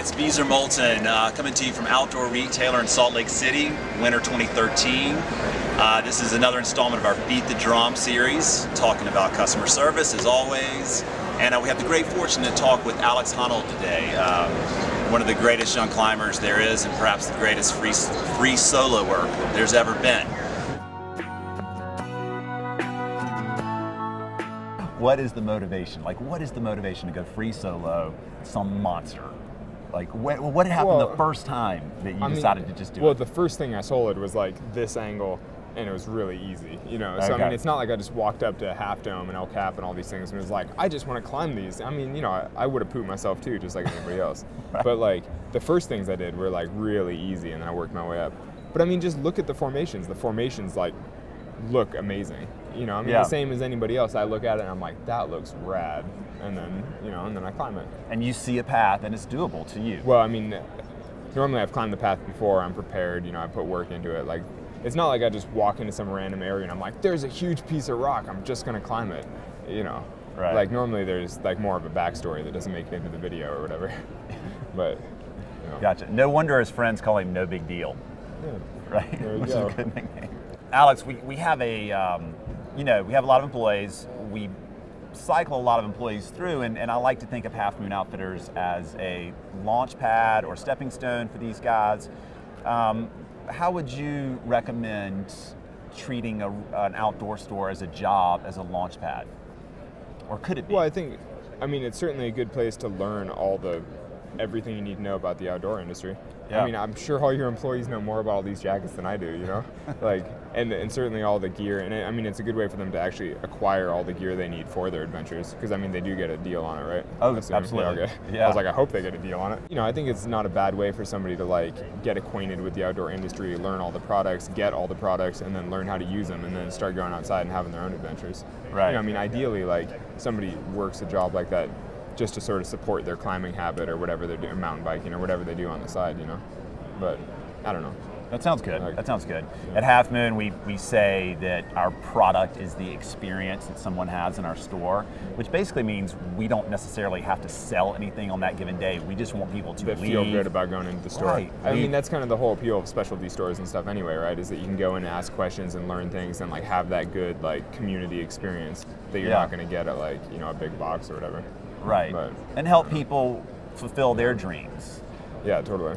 it's Beezer Molten coming to you from Outdoor Retailer in Salt Lake City, winter 2013. This is another installment of our Beat the Drum series, talking about customer service as always. And we have the great fortune to talk with Alex Honnold today, one of the greatest young climbers there is, and perhaps the greatest free soloer there's ever been. What is the motivation? Like, what is the motivation to go free solo some monster? Like, what happened the first time that you decided to just do it? Well, the first thing I soloed was like this angle, and it was really easy, you know. So, I mean, it's not like I just walked up to Half Dome and El Cap and all these things and was like, I just want to climb these. I mean, you know, I would have pooped myself too, just like anybody else. Right. But like, the first things I did were like really easy, and then I worked my way up. But I mean, just look at the formations. The formations like look amazing. You know, I mean, the same as anybody else. I look at it and I'm like, that looks rad. And then, you know, and then I climb it. And you see a path and it's doable to you. Well, I mean, normally I've climbed the path before. I'm prepared, you know, I put work into it. Like, it's not like I just walk into some random area and I'm like, there's a huge piece of rock, I'm just gonna climb it, you know. Right. Like, normally there's like more of a backstory that doesn't make it into the video or whatever. But, you know. Gotcha. No wonder his friends call him No Big Deal. Yeah. Right? There you Which go. is a good nickname. Alex, we have a, you know, we have a lot of employees. We cycle a lot of employees through, and I like to think of Half Moon Outfitters as a launch pad or stepping stone for these guys. How would you recommend treating an outdoor store as a job, as a launch pad? Or could it be? Well, I mean, it's certainly a good place to learn everything you need to know about the outdoor industry. Yeah. I mean, I'm sure all your employees know more about all these jackets than I do, you know? Like, and certainly all the gear, and I mean, it's a good way for them to actually acquire all the gear they need for their adventures, because I mean, they do get a deal on it, right? Oh, absolutely. Yeah, okay. Yeah. I was like, I hope they get a deal on it. You know, I think it's not a bad way for somebody to like get acquainted with the outdoor industry, learn all the products, get all the products, and then learn how to use them, and then start going outside and having their own adventures. Right. You know, I mean, ideally, like, somebody works a job like that just to sort of support their climbing habit or whatever they're doing, mountain biking or whatever they do on the side, you know. But I don't know. That sounds good. That sounds good. Yeah. At Half Moon, we say that our product is the experience that someone has in our store, which basically means we don't necessarily have to sell anything on that given day. We just want people to feel good about going into the store. Right. I mean, that's kind of the whole appeal of specialty stores and stuff anyway, right? Is that you can go in and ask questions and learn things and like have that good like community experience that you're not going to get at like, you know, a big box or whatever. Right. And help people fulfill their dreams. Yeah, totally.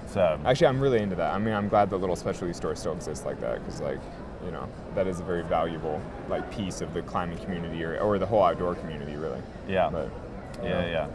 So actually, I'm really into that. I mean, I'm glad that little specialty stores still exist like that, because like, you know, that is a very valuable like piece of the climbing community or the whole outdoor community, really. Yeah. But yeah.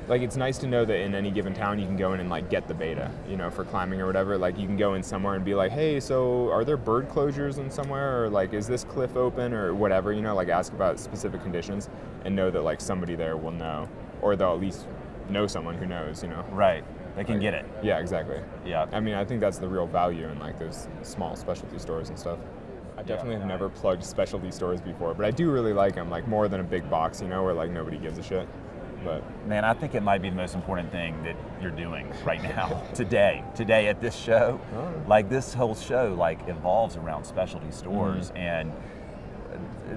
Like, it's nice to know that in any given town you can go in and like get the beta, you know, for climbing or whatever. Like, you can go in somewhere and be like, hey, so are there bird closures in somewhere, or like, is this cliff open or whatever, you know, like ask about specific conditions and know that like somebody there will know, or they'll at least know someone who knows, you know. Right. They can get it. Yeah, exactly. Yeah. I mean, I think that's the real value in like those small specialty stores and stuff. I definitely have never plugged specialty stores before, but I do really like them, like more than a big box, you know, where like nobody gives a shit. But man, I think it might be the most important thing that you're doing right now, today at this show. Like, this whole show like evolves around specialty stores, and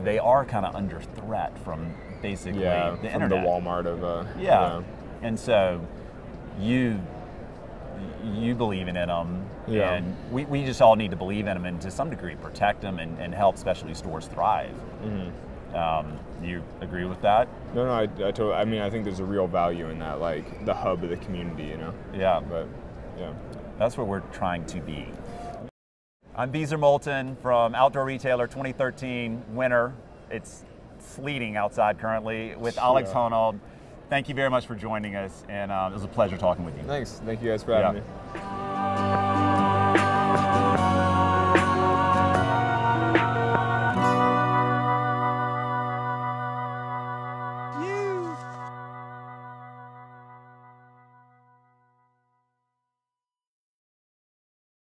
they are kind of under threat from basically the internet. From the Walmart of And so you believe in them, and we just all need to believe in them and to some degree protect them and help specialty stores thrive. You agree with that? No, I totally. I mean, I think there's a real value in that, like the hub of the community, you know. Yeah. But that's what we're trying to be. I'm Beezer Molten from Outdoor Retailer 2013 winter. It's sleeting outside currently with Alex Honnold. Thank you very much for joining us, and it was a pleasure talking with you. Thanks. Thank you guys for having me.